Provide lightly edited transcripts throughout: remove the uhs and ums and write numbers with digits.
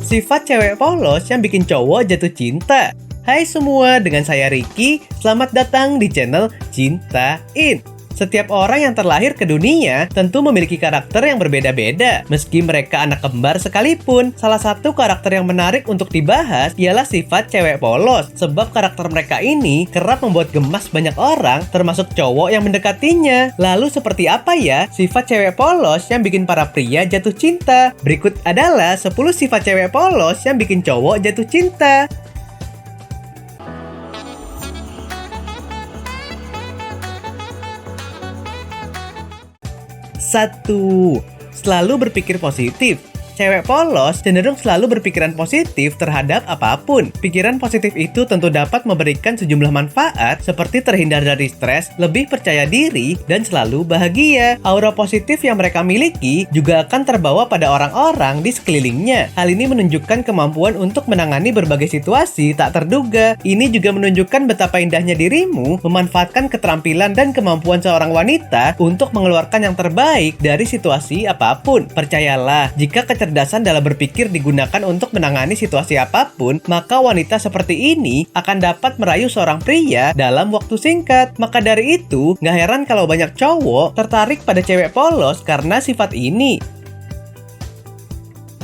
Sifat cewek polos yang bikin cowok jatuh cinta. Hai semua, dengan saya Ricky. Selamat datang di channel Cintain. Setiap orang yang terlahir ke dunia tentu memiliki karakter yang berbeda-beda. Meski mereka anak kembar sekalipun, salah satu karakter yang menarik untuk dibahas ialah sifat cewek polos. Sebab karakter mereka ini kerap membuat gemas banyak orang, termasuk cowok yang mendekatinya. Lalu seperti apa ya sifat cewek polos yang bikin para pria jatuh cinta? Berikut adalah 10 sifat cewek polos yang bikin cowok jatuh cinta. 1. Selalu berpikir positif. Cewek polos cenderung selalu berpikiran positif terhadap apapun. Pikiran positif itu tentu dapat memberikan sejumlah manfaat seperti terhindar dari stres, lebih percaya diri, dan selalu bahagia. Aura positif yang mereka miliki juga akan terbawa pada orang-orang di sekelilingnya. Hal ini menunjukkan kemampuan untuk menangani berbagai situasi tak terduga. Ini juga menunjukkan betapa indahnya dirimu memanfaatkan keterampilan dan kemampuan seorang wanita untuk mengeluarkan yang terbaik dari situasi apapun. Percayalah, jika kecerdasan dalam berpikir digunakan untuk menangani situasi apapun, maka wanita seperti ini akan dapat merayu seorang pria dalam waktu singkat. Maka dari itu, nggak heran kalau banyak cowok tertarik pada cewek polos karena sifat ini.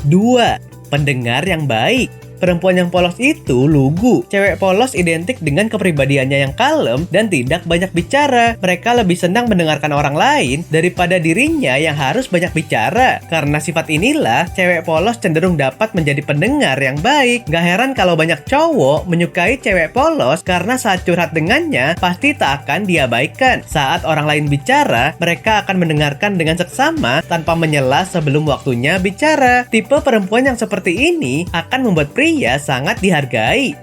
2. Pendengar yang baik. Perempuan yang polos itu lugu. Cewek polos identik dengan kepribadiannya yang kalem dan tidak banyak bicara. Mereka lebih senang mendengarkan orang lain daripada dirinya yang harus banyak bicara. Karena sifat inilah, cewek polos cenderung dapat menjadi pendengar yang baik. Gak heran kalau banyak cowok menyukai cewek polos karena saat curhat dengannya, pasti tak akan diabaikan. Saat orang lain bicara, mereka akan mendengarkan dengan seksama tanpa menyela sebelum waktunya bicara. Tipe perempuan yang seperti ini akan membuat pria sangat dihargai.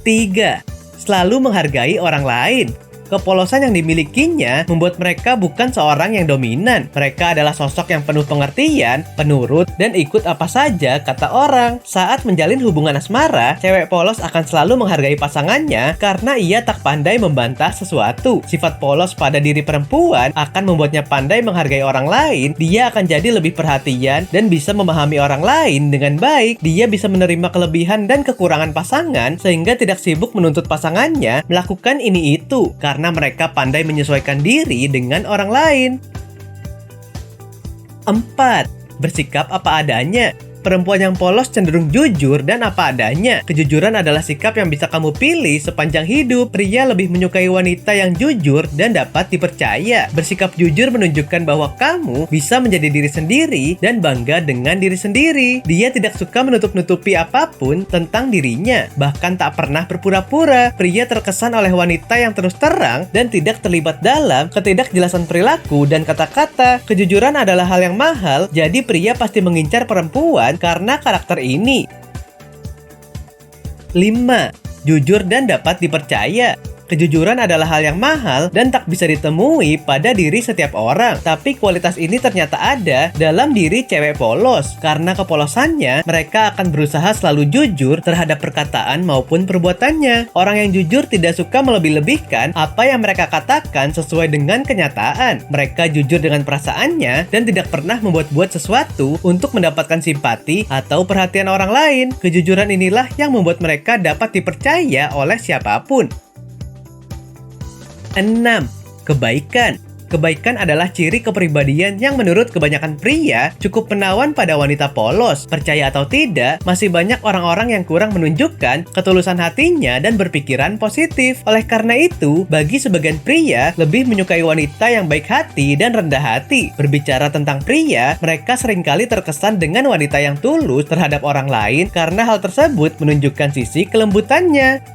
3. Selalu menghargai orang lain. Kepolosan yang dimilikinya membuat mereka bukan seorang yang dominan. Mereka adalah sosok yang penuh pengertian, penurut, dan ikut apa saja kata orang. Saat menjalin hubungan asmara, cewek polos akan selalu menghargai pasangannya karena ia tak pandai membantah sesuatu. Sifat polos pada diri perempuan akan membuatnya pandai menghargai orang lain. Dia akan jadi lebih perhatian dan bisa memahami orang lain dengan baik. Dia bisa menerima kelebihan dan kekurangan pasangan sehingga tidak sibuk menuntut pasangannya melakukan ini itu karena mereka pandai menyesuaikan diri dengan orang lain. 4. Bersikap apa adanya. Perempuan yang polos cenderung jujur dan apa adanya. Kejujuran adalah sikap yang bisa kamu pilih sepanjang hidup. Pria lebih menyukai wanita yang jujur dan dapat dipercaya. Bersikap jujur menunjukkan bahwa kamu bisa menjadi diri sendiri dan bangga dengan diri sendiri. Dia tidak suka menutup-nutupi apapun tentang dirinya, bahkan tak pernah berpura-pura. Pria terkesan oleh wanita yang terus terang dan tidak terlibat dalam ketidakjelasan perilaku dan kata-kata. Kejujuran adalah hal yang mahal, jadi pria pasti mengincar perempuan karena karakter ini. 5. Jujur dan dapat dipercaya. Kejujuran adalah hal yang mahal dan tak bisa ditemui pada diri setiap orang. Tapi kualitas ini ternyata ada dalam diri cewek polos. Karena kepolosannya, mereka akan berusaha selalu jujur terhadap perkataan maupun perbuatannya. Orang yang jujur tidak suka melebih-lebihkan apa yang mereka katakan sesuai dengan kenyataan. Mereka jujur dengan perasaannya dan tidak pernah membuat-buat sesuatu untuk mendapatkan simpati atau perhatian orang lain. Kejujuran inilah yang membuat mereka dapat dipercaya oleh siapapun. 6. Kebaikan. Kebaikan adalah ciri kepribadian yang menurut kebanyakan pria cukup menawan pada wanita polos. Percaya atau tidak, masih banyak orang-orang yang kurang menunjukkan ketulusan hatinya dan berpikiran positif. Oleh karena itu, bagi sebagian pria, lebih menyukai wanita yang baik hati dan rendah hati. Berbicara tentang pria, mereka seringkali terkesan dengan wanita yang tulus terhadap orang lain karena hal tersebut menunjukkan sisi kelembutannya.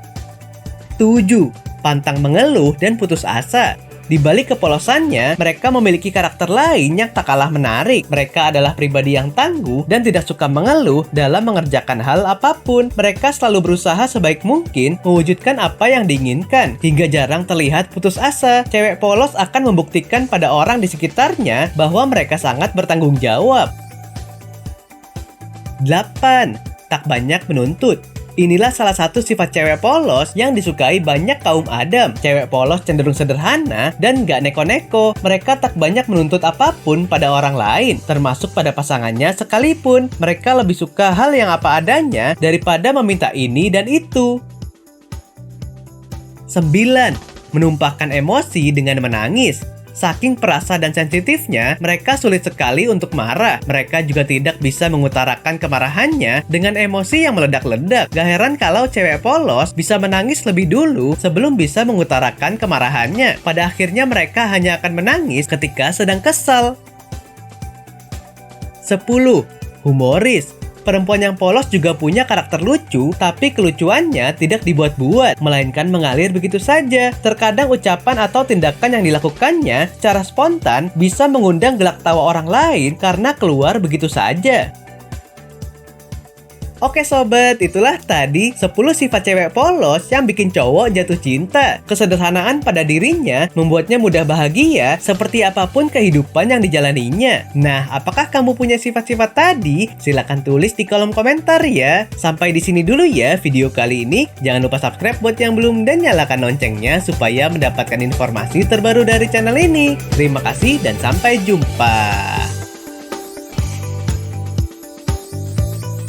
7. Pantang mengeluh dan putus asa. Di balik kepolosannya, mereka memiliki karakter lain yang tak kalah menarik. Mereka adalah pribadi yang tangguh dan tidak suka mengeluh dalam mengerjakan hal apapun. Mereka selalu berusaha sebaik mungkin mewujudkan apa yang diinginkan, hingga jarang terlihat putus asa. Cewek polos akan membuktikan pada orang di sekitarnya bahwa mereka sangat bertanggung jawab. 8. Tak banyak menuntut. Inilah salah satu sifat cewek polos yang disukai banyak kaum Adam. Cewek polos cenderung sederhana dan gak neko-neko. Mereka tak banyak menuntut apapun pada orang lain, termasuk pada pasangannya sekalipun. Mereka lebih suka hal yang apa adanya daripada meminta ini dan itu. 9. Menumpahkan emosi dengan menangis. Saking perasa dan sensitifnya, mereka sulit sekali untuk marah. Mereka juga tidak bisa mengutarakan kemarahannya dengan emosi yang meledak-ledak. Gak heran kalau cewek polos bisa menangis lebih dulu sebelum bisa mengutarakan kemarahannya. Pada akhirnya mereka hanya akan menangis ketika sedang kesal. 10. Humoris. Perempuan yang polos juga punya karakter lucu, tapi kelucuannya tidak dibuat-buat, melainkan mengalir begitu saja. Terkadang ucapan atau tindakan yang dilakukannya secara spontan bisa mengundang gelak tawa orang lain karena keluar begitu saja. Oke sobat, itulah tadi 10 sifat cewek polos yang bikin cowok jatuh cinta. Kesederhanaan pada dirinya membuatnya mudah bahagia seperti apapun kehidupan yang dijalaninya. Nah, apakah kamu punya sifat-sifat tadi? Silahkan tulis di kolom komentar ya. Sampai di sini dulu ya video kali ini. Jangan lupa subscribe buat yang belum dan nyalakan loncengnya supaya mendapatkan informasi terbaru dari channel ini. Terima kasih dan sampai jumpa.